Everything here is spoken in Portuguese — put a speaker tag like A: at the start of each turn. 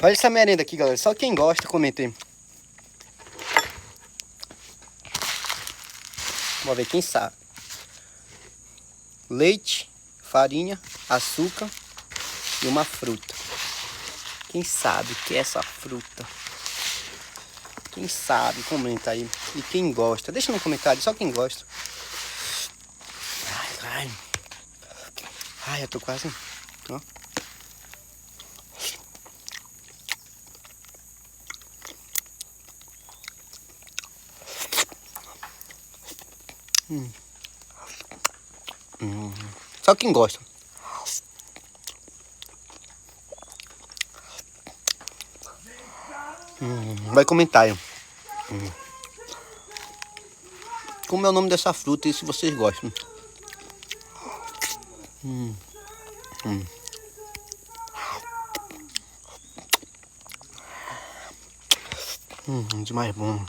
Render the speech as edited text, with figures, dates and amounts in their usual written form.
A: Olha essa merenda aqui, galera. Só quem gosta, comenta aí. Vamos ver quem sabe. Leite, farinha, açúcar e uma fruta. Quem sabe o que é essa fruta? Quem sabe, comenta aí. E quem gosta, deixa no comentário, só quem gosta. Ai, ai, eu tô quase... Ó. Só quem gosta. Vai comentar aí. Como é o nome dessa fruta e se vocês gostam. Demais bom.